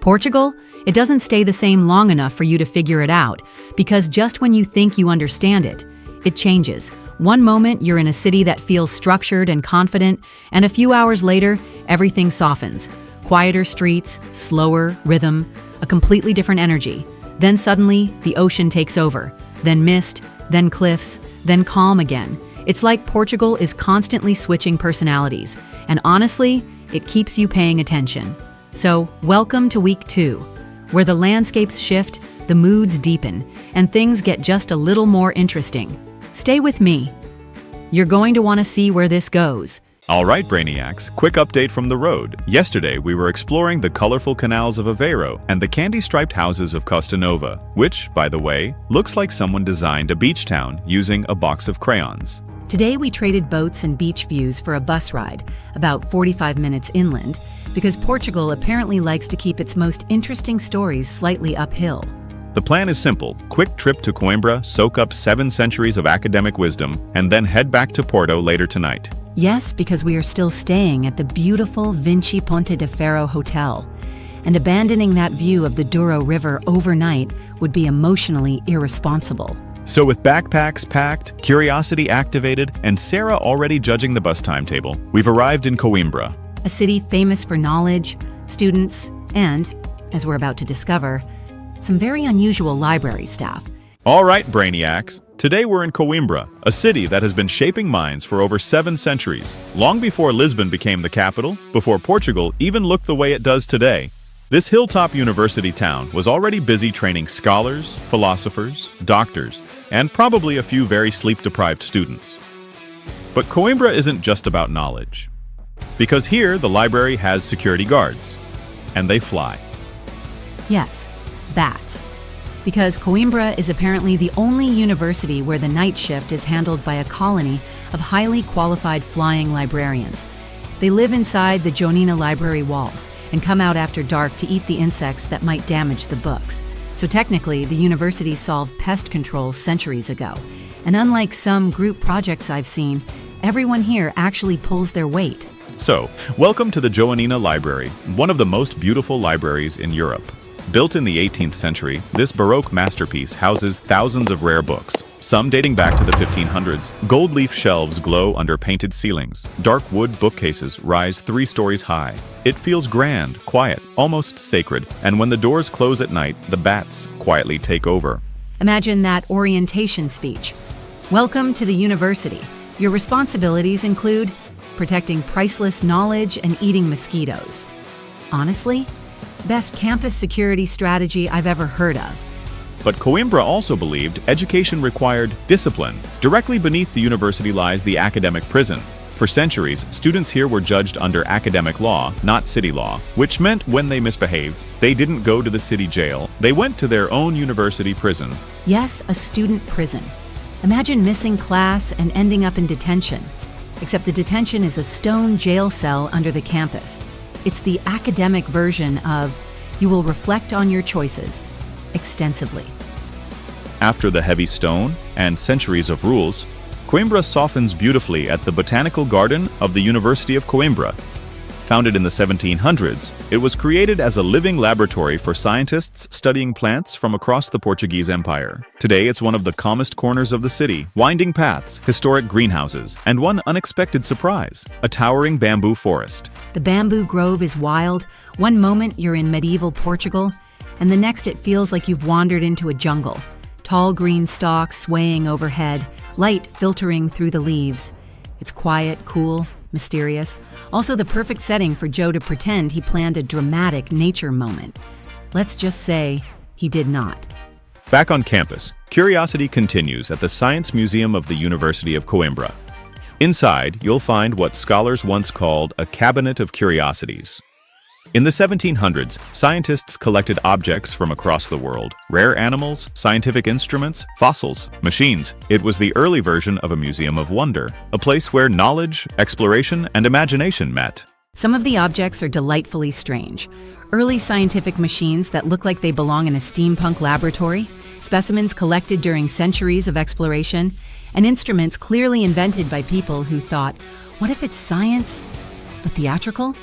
Portugal? It doesn't stay the same long enough for you to figure it out, because just when you think you understand it, it changes. One moment, you're in a city that feels structured and confident, and a few hours later, everything softens. Quieter streets, slower rhythm, a completely different energy. Then suddenly, the ocean takes over. Then mist, then cliffs, then calm again. It's like Portugal is constantly switching personalities, and honestly, it keeps you paying attention. So, welcome to week 2, where the landscapes shift, the moods deepen, and things get just a little more interesting. Stay with me. You're going to want to see where this goes. All right, Brainiacs, quick update from the road. Yesterday, we were exploring the colorful canals of Evora and the candy-striped houses of Costa Nova, which, by the way, looks like someone designed a beach town using a box of crayons. Today we traded boats and beach views for a bus ride, about 45 minutes inland, because Portugal apparently likes to keep its most interesting stories slightly uphill. The plan is simple: quick trip to Coimbra, soak up 7 centuries of academic wisdom, and then head back to Porto later tonight. Yes, because we are still staying at the beautiful Vinci Ponte de Ferro Hotel, and abandoning that view of the Douro River overnight would be emotionally irresponsible. So with backpacks packed, curiosity activated, and Sarah already judging the bus timetable, we've arrived in Coimbra. A city famous for knowledge, students, and, as we're about to discover, some very unusual library staff. All right, Brainiacs. Today we're in Coimbra, a city that has been shaping minds for over 7 centuries, long before Lisbon became the capital, before Portugal even looked the way it does today. This hilltop university town was already busy training scholars, philosophers, doctors, and probably a few very sleep-deprived students. But Coimbra isn't just about knowledge. Because here, the library has security guards, and they fly. Yes, bats. Because Coimbra is apparently the only university where the night shift is handled by a colony of highly qualified flying librarians. They live inside the Joanina Library walls and come out after dark to eat the insects that might damage the books. So technically, the university solved pest control centuries ago. And unlike some group projects I've seen, everyone here actually pulls their weight. So, welcome to the Joanina Library, one of the most beautiful libraries in Europe. Built in the 18th century, this Baroque masterpiece houses thousands of rare books, some dating back to the 1500s. Gold leaf shelves glow under painted ceilings. Dark wood bookcases rise 3 stories high. It feels grand, quiet, almost sacred, and when the doors close at night, the bats quietly take over. Imagine that orientation speech. Welcome to the university. Your responsibilities include protecting priceless knowledge and eating mosquitoes. Honestly, best campus security strategy I've ever heard of. But Coimbra also believed education required discipline. Directly beneath the university lies the academic prison. For centuries, students here were judged under academic law, not city law, which meant when they misbehaved, they didn't go to the city jail, they went to their own university prison. Yes, a student prison. Imagine missing class and ending up in detention. Except the detention is a stone jail cell under the campus. It's the academic version of, you will reflect on your choices, extensively. After the heavy stone and centuries of rules, Coimbra softens beautifully at the Botanical Garden of the University of Coimbra. Founded in the 1700s, it was created as a living laboratory for scientists studying plants from across the Portuguese Empire. Today, it's one of the calmest corners of the city, winding paths, historic greenhouses, and one unexpected surprise, a towering bamboo forest. The bamboo grove is wild. One moment you're in medieval Portugal, and the next it feels like you've wandered into a jungle. Tall green stalks swaying overhead, light filtering through the leaves. It's quiet, cool, mysterious. Also the perfect setting for Joe to pretend he planned a dramatic nature moment. Let's just say he did not. Back on campus, curiosity continues at the Science Museum of the University of Coimbra. Inside, you'll find what scholars once called a cabinet of curiosities. In the 1700s, scientists collected objects from across the world: rare animals, scientific instruments, fossils, machines. It was the early version of a museum of wonder, a place where knowledge, exploration, and imagination met. Some of the objects are delightfully strange. Early scientific machines that look like they belong in a steampunk laboratory, specimens collected during centuries of exploration, and instruments clearly invented by people who thought, what if it's science, but theatrical?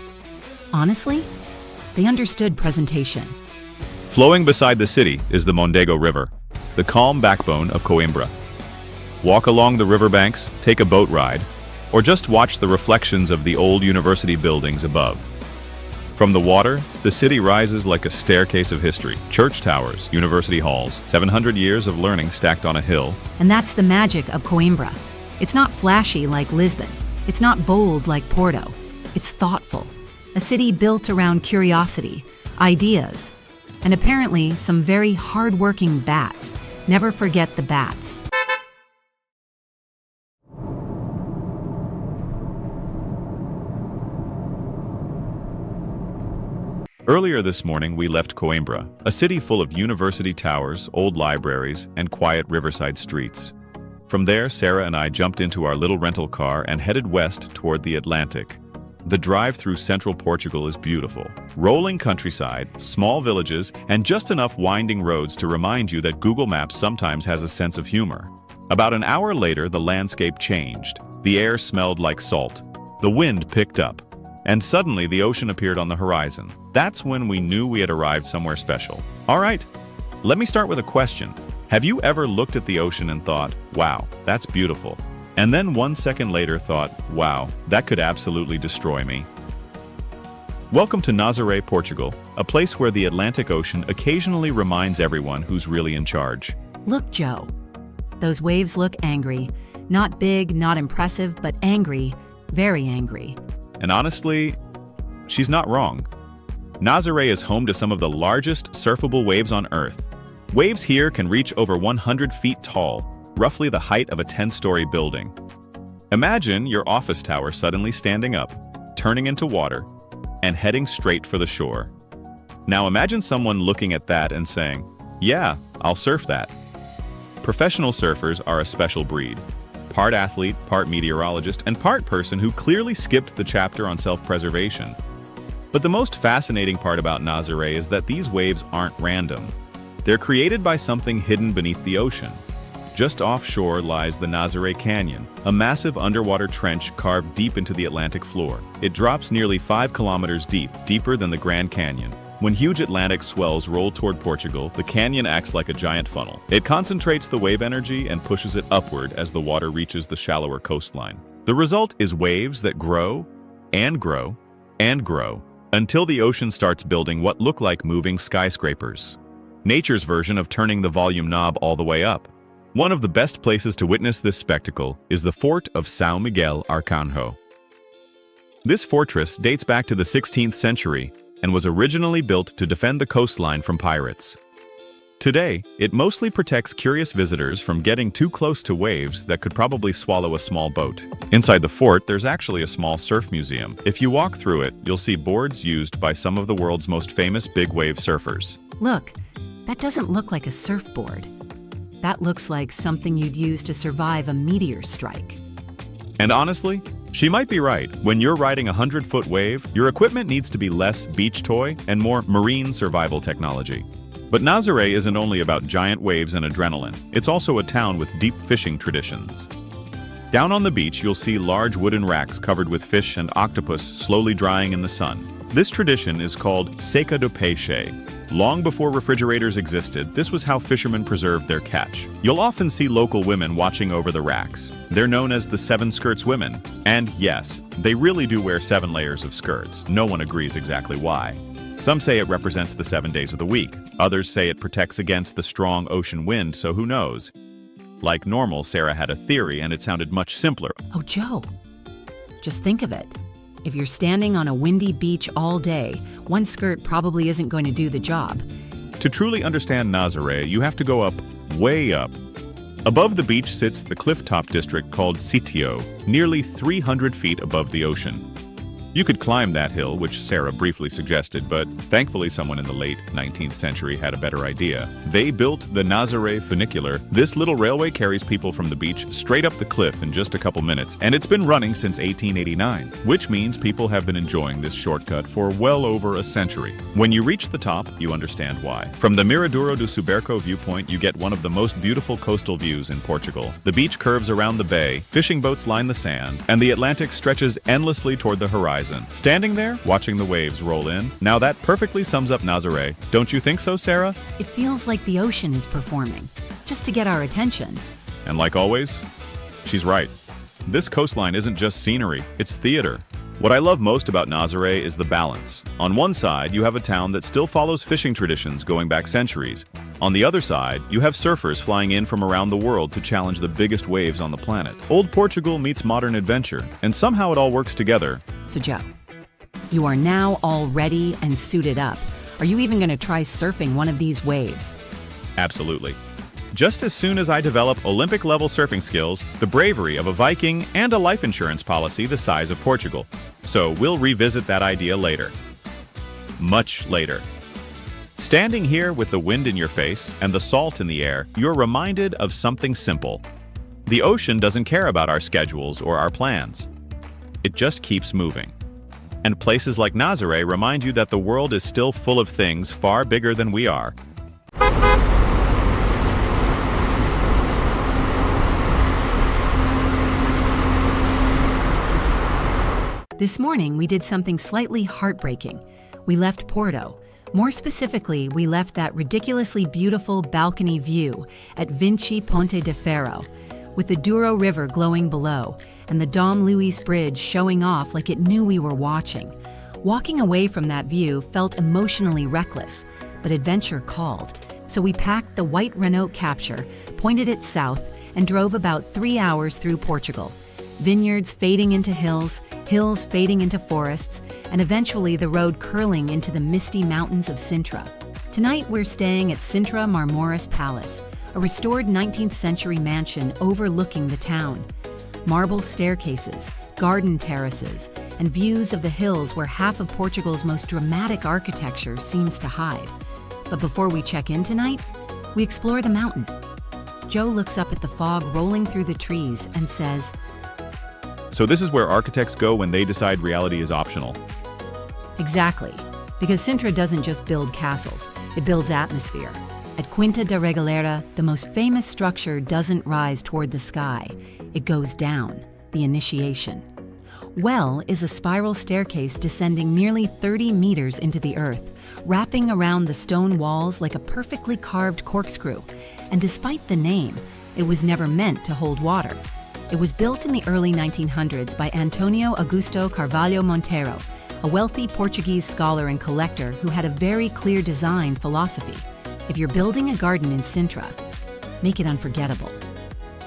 Honestly, They understood presentation. Flowing beside the city is the Mondego River, the calm backbone of Coimbra. Walk along the riverbanks, take a boat ride, or just watch the reflections of the old university buildings above. From the water, the city rises like a staircase of history. Church towers, university halls, 700 years of learning stacked on a hill. And that's the magic of Coimbra. It's not flashy like Lisbon. It's not bold like Porto. It's thoughtful. A city built around curiosity, ideas, and apparently some very hard-working bats. Never forget the bats. Earlier this morning, we left Coimbra, a city full of university towers, old libraries, and quiet riverside streets. From there, Sarah and I jumped into our little rental car and headed west toward the Atlantic. The drive through central Portugal is beautiful. Rolling countryside, small villages, and just enough winding roads to remind you that Google Maps sometimes has a sense of humor. About an hour later, the landscape changed. The air smelled like salt. The wind picked up. And suddenly the ocean appeared on the horizon. That's when we knew we had arrived somewhere special. All right, let me start with a question. Have you ever looked at the ocean and thought, wow, that's beautiful? And then 1 second later thought, wow, that could absolutely destroy me. Welcome to Nazaré, Portugal, a place where the Atlantic Ocean occasionally reminds everyone who's really in charge. Look, Joe. Those waves look angry. Not big, not impressive, but angry, very angry. And honestly, she's not wrong. Nazaré is home to some of the largest surfable waves on Earth. Waves here can reach over 100 feet tall, roughly the height of a 10-story building. Imagine your office tower suddenly standing up, turning into water, and heading straight for the shore. Now imagine someone looking at that and saying, yeah, I'll surf that. Professional surfers are a special breed. Part athlete, part meteorologist, and part person who clearly skipped the chapter on self-preservation. But the most fascinating part about Nazaré is that these waves aren't random. They're created by something hidden beneath the ocean. Just offshore lies the Nazaré Canyon, a massive underwater trench carved deep into the Atlantic floor. It drops nearly 5 kilometers deep, deeper than the Grand Canyon. When huge Atlantic swells roll toward Portugal, the canyon acts like a giant funnel. It concentrates the wave energy and pushes it upward as the water reaches the shallower coastline. The result is waves that grow and grow and grow until the ocean starts building what look like moving skyscrapers. Nature's version of turning the volume knob all the way up. One of the best places to witness this spectacle is the fort of São Miguel Arcanjo. This fortress dates back to the 16th century and was originally built to defend the coastline from pirates. Today, it mostly protects curious visitors from getting too close to waves that could probably swallow a small boat. Inside the fort, there's actually a small surf museum. If you walk through it, you'll see boards used by some of the world's most famous big wave surfers. Look, that doesn't look like a surfboard. That looks like something you'd use to survive a meteor strike. And honestly, she might be right. When you're riding a 100-foot wave, your equipment needs to be less beach toy and more marine survival technology. But Nazaré isn't only about giant waves and adrenaline. It's also a town with deep fishing traditions. Down on the beach, you'll see large wooden racks covered with fish and octopus slowly drying in the sun. This tradition is called seca do peixe. Long before refrigerators existed, this was how fishermen preserved their catch. You'll often see local women watching over the racks. They're known as the 7 skirts women. And yes, they really do wear 7 layers of skirts. No one agrees exactly why. Some say it represents the 7 days of the week. Others say it protects against the strong ocean wind, so who knows? Like normal, Sarah had a theory, and it sounded much simpler. Oh, Joe, just think of it. If you're standing on a windy beach all day, one skirt probably isn't going to do the job. To truly understand Nazaré, you have to go up, way up. Above the beach sits the cliff-top district called Sitio, nearly 300 feet above the ocean. You could climb that hill, which Sarah briefly suggested, but thankfully someone in the late 19th century had a better idea. They built the Nazaré funicular. This little railway carries people from the beach straight up the cliff in just a couple minutes, and it's been running since 1889, which means people have been enjoying this shortcut for well over a century. When you reach the top, you understand why. From the Miradouro do Suberco viewpoint, you get one of the most beautiful coastal views in Portugal. The beach curves around the bay, fishing boats line the sand, and the Atlantic stretches endlessly toward the horizon. horizon. Standing there, watching the waves roll in, now that perfectly sums up Nazaré. Don't you think so, Sarah? It feels like the ocean is performing, just to get our attention. And like always, she's right. This coastline isn't just scenery, it's theater. What I love most about Nazaré is the balance. On one side, you have a town that still follows fishing traditions going back centuries. On the other side, you have surfers flying in from around the world to challenge the biggest waves on the planet. Old Portugal meets modern adventure, and somehow it all works together. So Joe, you are now all ready and suited up. Are you even going to try surfing one of these waves? Absolutely. Just as soon as I develop Olympic-level surfing skills, the bravery of a Viking, and a life insurance policy the size of Portugal. So we'll revisit that idea later. Much later. Standing here with the wind in your face and the salt in the air, you're reminded of something simple. The ocean doesn't care about our schedules or our plans. It just keeps moving. And places like Nazaré remind you that the world is still full of things far bigger than we are. This morning, we did something slightly heartbreaking. We left Porto. More specifically, we left that ridiculously beautiful balcony view at Vinci Ponte de Ferro, with the Douro River glowing below and the Dom Luis Bridge showing off like it knew we were watching. Walking away from that view felt emotionally reckless, but adventure called. So we packed the white Renault Capture, pointed it south, and drove about 3 hours through Portugal. Vineyards fading into hills, hills fading into forests, and eventually the road curling into the misty mountains of Sintra. Tonight we're staying at Sintra Marmoris Palace, a restored 19th century mansion overlooking the town. Marble staircases, garden terraces, and views of the hills where half of Portugal's most dramatic architecture seems to hide. But before we check in tonight, we explore the mountain. Joe looks up at the fog rolling through the trees and says, So this is where architects go when they decide reality is optional. Exactly, because Sintra doesn't just build castles, it builds atmosphere. At Quinta da Regalera, the most famous structure doesn't rise toward the sky, it goes down, the initiation. Well is a spiral staircase descending nearly 30 meters into the earth, wrapping around the stone walls like a perfectly carved corkscrew. And despite the name, it was never meant to hold water. It was built in the early 1900s by Antonio Augusto Carvalho Monteiro, a wealthy Portuguese scholar and collector who had a very clear design philosophy. If you're building a garden in Sintra, make it unforgettable.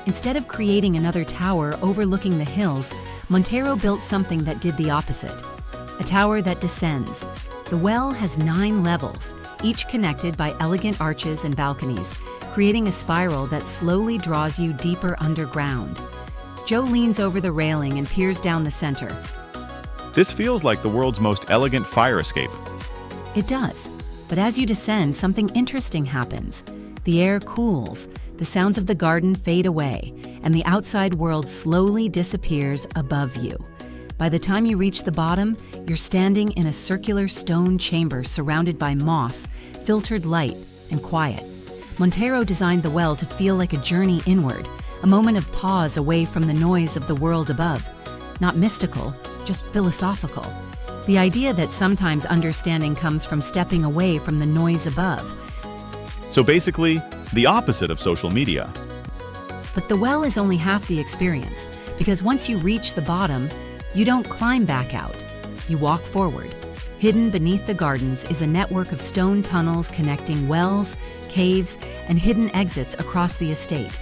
Instead of creating another tower overlooking the hills, Monteiro built something that did the opposite. A tower that descends. The well has 9 levels, each connected by elegant arches and balconies, creating a spiral that slowly draws you deeper underground. Joe leans over the railing and peers down the center. This feels like the world's most elegant fire escape. It does, but as you descend, something interesting happens. The air cools, the sounds of the garden fade away, and the outside world slowly disappears above you. By the time you reach the bottom, you're standing in a circular stone chamber surrounded by moss, filtered light, and quiet. Monteiro designed the well to feel like a journey inward, a moment of pause away from the noise of the world above. Not mystical, just philosophical. The idea that sometimes understanding comes from stepping away from the noise above. So basically, the opposite of social media. But the well is only half the experience, because once you reach the bottom, you don't climb back out. You walk forward. Hidden beneath the gardens is a network of stone tunnels connecting wells, caves, and hidden exits across the estate.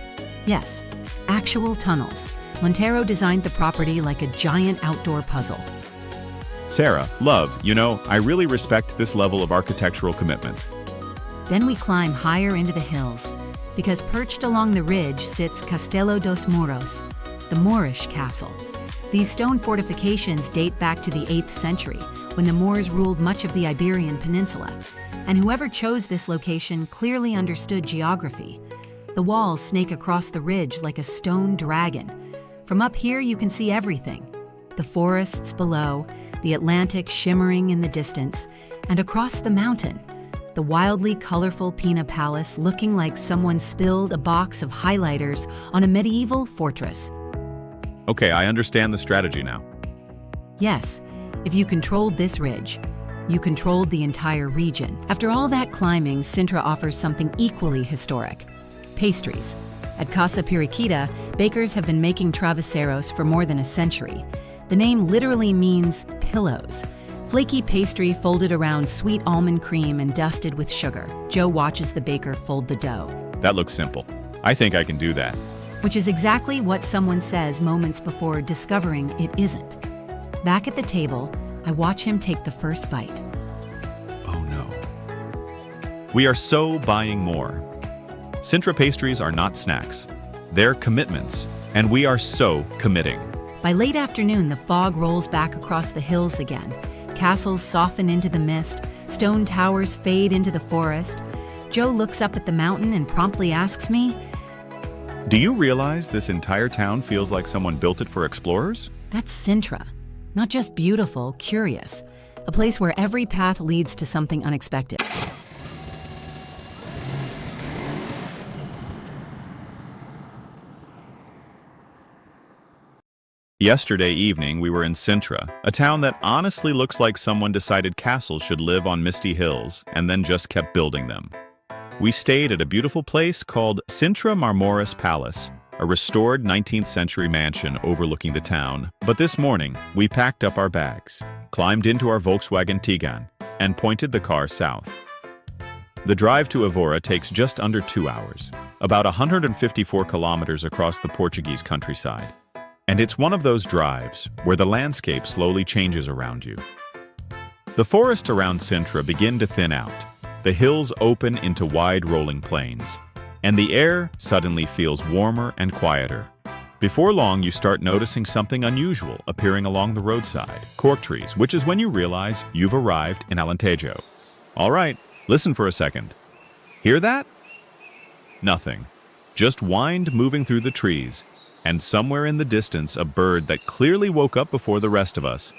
Yes, actual tunnels. Monteiro designed the property like a giant outdoor puzzle. Sarah, love, I really respect this level of architectural commitment. Then we climb higher into the hills, because perched along the ridge sits Castelo dos Mouros, the Moorish castle. These stone fortifications date back to the 8th century, when the Moors ruled much of the Iberian Peninsula, and whoever chose this location clearly understood geography. The walls snake across the ridge like a stone dragon. From up here you can see everything. The forests below, the Atlantic shimmering in the distance, and across the mountain, the wildly colorful Pina Palace looking like someone spilled a box of highlighters on a medieval fortress. Okay, I understand the strategy now. Yes, If you controlled this ridge, you controlled the entire region. After all that climbing, Sintra offers something equally historic: pastries. At Casa Periquita, bakers have been making travesseros for more than a century. The name literally means pillows. Flaky pastry folded around sweet almond cream and dusted with sugar. Joe watches the baker fold the dough. That looks simple. I think I can do that. Which is exactly what someone says moments before discovering it isn't. Back at the table, I watch him take the first bite. Oh no. We are so buying more. Sintra pastries are not snacks. They're commitments, and we are so committing. By late afternoon, the fog rolls back across the hills again. Castles soften into the mist, stone towers fade into the forest. Joe looks up at the mountain and promptly asks me, Do you realize this entire town feels like someone built it for explorers? "That's Sintra. Not just beautiful, curious. A place where every path leads to something unexpected." Yesterday evening, we were in Sintra, a town that honestly looks like someone decided castles should live on misty hills and then just kept building them. We stayed at a beautiful place called Sintra Marmoris Palace, a restored 19th century mansion overlooking the town. But this morning, we packed up our bags, climbed into our Volkswagen Tiguan, and pointed the car south. The drive to Evora takes just under 2 hours, about 154 kilometers across the Portuguese countryside. And it's one of those drives where the landscape slowly changes around you. The forests around Sintra begin to thin out. The hills open into wide rolling plains, and the air suddenly feels warmer and quieter. Before long, you start noticing something unusual appearing along the roadside: cork trees, which is when you realize you've arrived in Alentejo. All right, listen for a second. Hear that? Nothing. Just wind moving through the trees, and somewhere in the distance a bird that clearly woke up before the rest of us.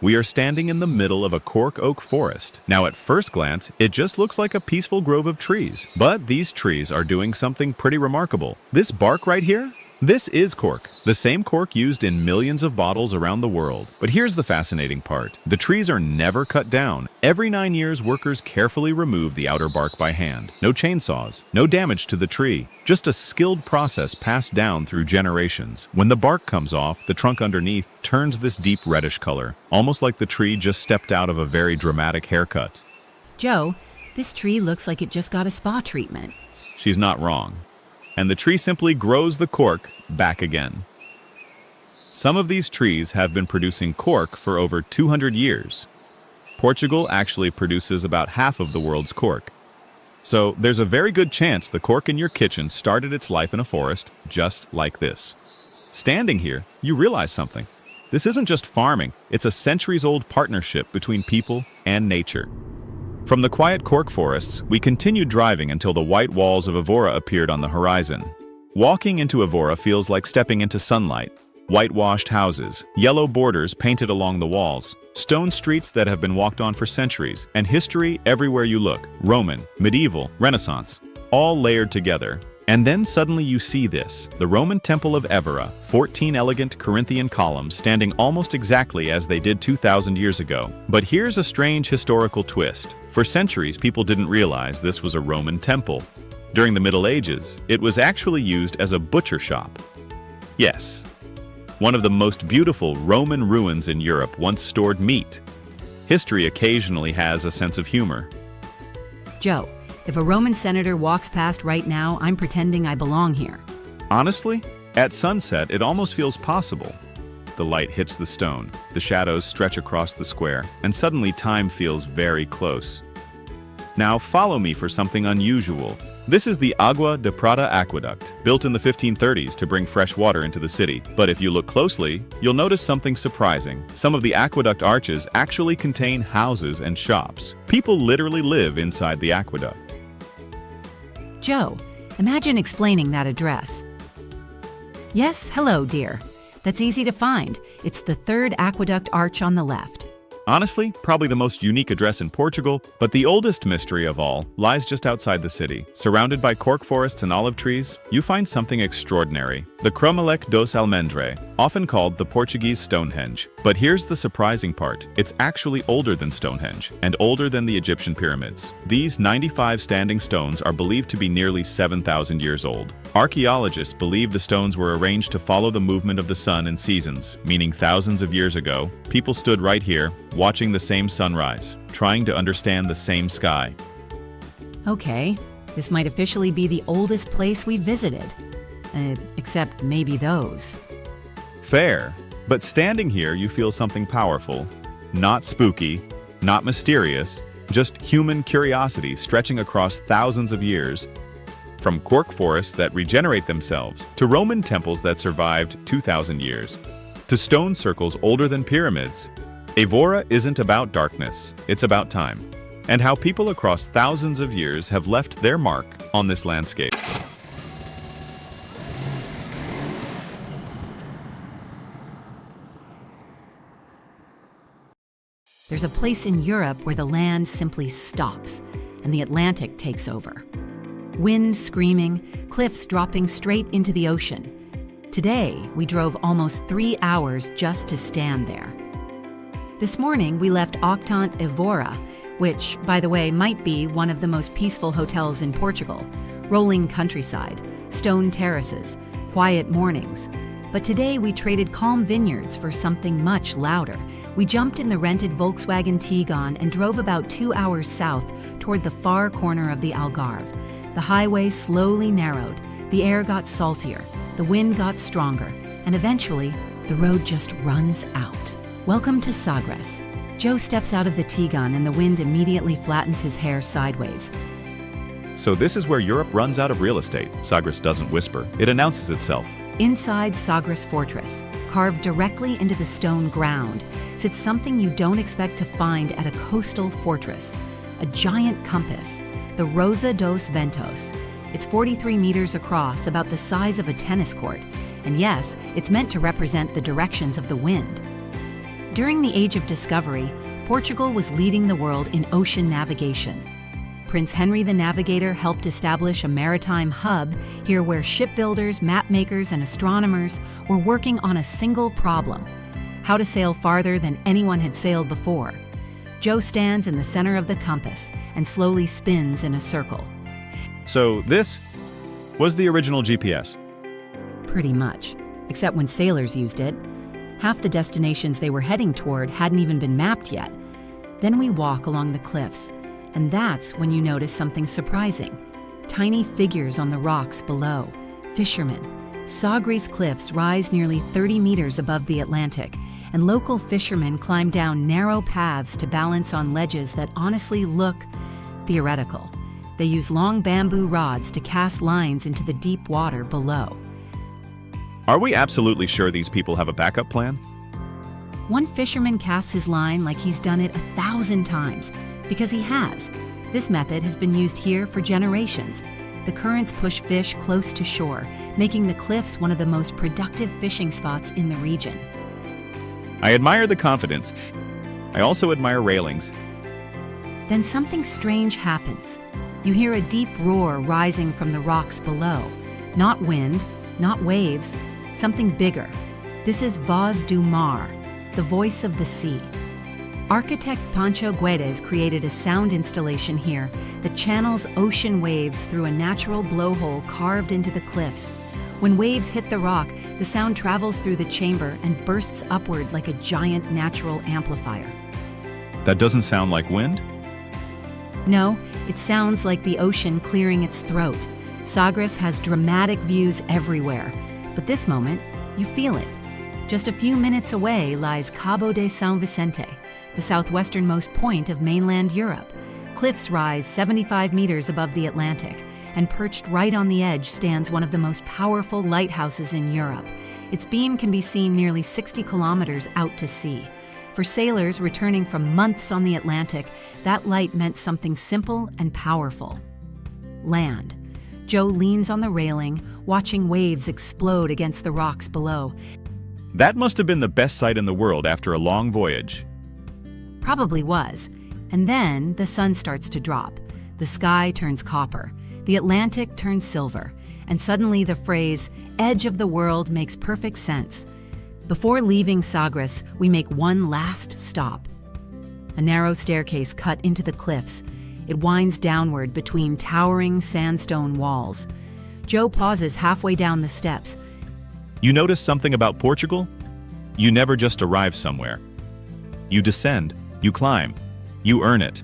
We are standing in the middle of a cork oak forest. Now at first glance, it just looks like a peaceful grove of trees. But these trees are doing something pretty remarkable. This bark right here? This is cork, the same cork used in millions of bottles around the world. But here's the fascinating part. The trees are never cut down. Every 9 years, workers carefully remove the outer bark by hand. No chainsaws, no damage to the tree. Just a skilled process passed down through generations. When the bark comes off, the trunk underneath turns this deep reddish color, almost like the tree just stepped out of a very dramatic haircut. Joe, this tree looks like it just got a spa treatment. She's not wrong. And the tree simply grows the cork back again. Some of these trees have been producing cork for over 200 years. Portugal actually produces about half of the world's cork. So there's a very good chance the cork in your kitchen started its life in a forest just like this. Standing here, you realize something. This isn't just farming, it's a centuries-old partnership between people and nature. From the quiet cork forests, we continued driving until the white walls of Evora appeared on the horizon. Walking into Evora feels like stepping into sunlight. Whitewashed houses, yellow borders painted along the walls, stone streets that have been walked on for centuries, and history everywhere you look: Roman, medieval, Renaissance, all layered together. And then suddenly you see this, the Roman Temple of Evora, 14 elegant Corinthian columns standing almost exactly as they did 2,000 years ago. But here's a strange historical twist. For centuries, people didn't realize this was a Roman temple. During the Middle Ages, it was actually used as a butcher shop. Yes, one of the most beautiful Roman ruins in Europe once stored meat. History occasionally has a sense of humor. Joe, if a Roman senator walks past right now, I'm pretending I belong here. Honestly, at sunset, it almost feels possible. The light hits the stone, the shadows stretch across the square, and suddenly time feels very close. Now follow me for something unusual. This is the Agua de Prata aqueduct, built in the 1530s to bring fresh water into the city. But if you look closely, you'll notice something surprising. Some of the aqueduct arches actually contain houses and shops. People literally live inside the aqueduct. Joe, imagine explaining that address. Yes, hello, dear. That's easy to find. It's the third aqueduct arch on the left. Honestly, probably the most unique address in Portugal, but the oldest mystery of all lies just outside the city. Surrounded by cork forests and olive trees, you find something extraordinary. The Cromelec dos Almendres, often called the Portuguese Stonehenge. But here's the surprising part. It's actually older than Stonehenge and older than the Egyptian pyramids. These 95 standing stones are believed to be nearly 7,000 years old. Archaeologists believe the stones were arranged to follow the movement of the sun and seasons, meaning thousands of years ago, people stood right here, watching the same sunrise, trying to understand the same sky. Okay, this might officially be the oldest place we visited. Except maybe those. Fair. But standing here, you feel something powerful. Not spooky, not mysterious, just human curiosity stretching across thousands of years. From cork forests that regenerate themselves, to Roman temples that survived 2,000 years, to stone circles older than pyramids. Evora isn't about darkness, it's about time, and how people across thousands of years have left their mark on this landscape. There's a place in Europe where the land simply stops and the Atlantic takes over. Wind screaming, cliffs dropping straight into the ocean. Today, we drove almost 3 hours just to stand there. This morning, we left Octant Evora, which, by the way, might be one of the most peaceful hotels in Portugal. Rolling countryside, stone terraces, quiet mornings. But today we traded calm vineyards for something much louder. We jumped in the rented Volkswagen Tiguan and drove about 2 hours south toward the far corner of the Algarve. The highway slowly narrowed, the air got saltier, the wind got stronger, and eventually, the road just runs out. Welcome to Sagres. Joe steps out of the Tiguan and the wind immediately flattens his hair sideways. So this is where Europe runs out of real estate. Sagres doesn't whisper, it announces itself. Inside Sagres Fortress, carved directly into the stone ground, sits something you don't expect to find at a coastal fortress, a giant compass, the Rosa dos Ventos. It's 43 meters across, about the size of a tennis court, and yes, it's meant to represent the directions of the wind. During the Age of Discovery, Portugal was leading the world in ocean navigation. Prince Henry the Navigator helped establish a maritime hub here where shipbuilders, mapmakers, and astronomers were working on a single problem: how to sail farther than anyone had sailed before. Joe stands in the center of the compass and slowly spins in a circle. So this was the original GPS. Pretty much, except when sailors used it. Half the destinations they were heading toward hadn't even been mapped yet. Then we walk along the cliffs, and that's when you notice something surprising. Tiny figures on the rocks below. Fishermen. Sagres cliffs rise nearly 30 meters above the Atlantic, and local fishermen climb down narrow paths to balance on ledges that honestly look theoretical. They use long bamboo rods to cast lines into the deep water below. Are we absolutely sure these people have a backup plan? One fisherman casts his line like he's done it 1,000 times, because he has. This method has been used here for generations. The currents push fish close to shore, making the cliffs one of the most productive fishing spots in the region. I admire the confidence. I also admire railings. Then something strange happens. You hear a deep roar rising from the rocks below. Not wind, not waves, something bigger. This is Voz do Mar, the voice of the sea. Architect Pancho Guedes created a sound installation here that channels ocean waves through a natural blowhole carved into the cliffs. When waves hit the rock, the sound travels through the chamber and bursts upward like a giant natural amplifier. That doesn't sound like wind? No, it sounds like the ocean clearing its throat. Sagres has dramatic views everywhere, but this moment, you feel it. Just a few minutes away lies Cabo de São Vicente, the southwesternmost point of mainland Europe. Cliffs rise 75 meters above the Atlantic, and perched right on the edge stands one of the most powerful lighthouses in Europe. Its beam can be seen nearly 60 kilometers out to sea. For sailors returning from months on the Atlantic, that light meant something simple and powerful: land. Joe leans on the railing, watching waves explode against the rocks below. That must have been the best sight in the world after a long voyage. Probably was. And then the sun starts to drop. The sky turns copper. The Atlantic turns silver. And suddenly the phrase, "edge of the world," makes perfect sense. Before leaving Sagres, we make one last stop. A narrow staircase cut into the cliffs. It winds downward between towering sandstone walls. Joe pauses halfway down the steps. You notice something about Portugal? You never just arrive somewhere. You descend, you climb, you earn it.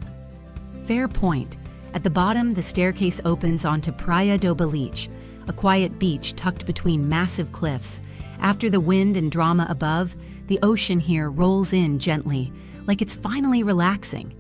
Fair point. At the bottom, the staircase opens onto Praia do Beliche, a quiet beach tucked between massive cliffs. After the wind and drama above, the ocean here rolls in gently, like it's finally relaxing.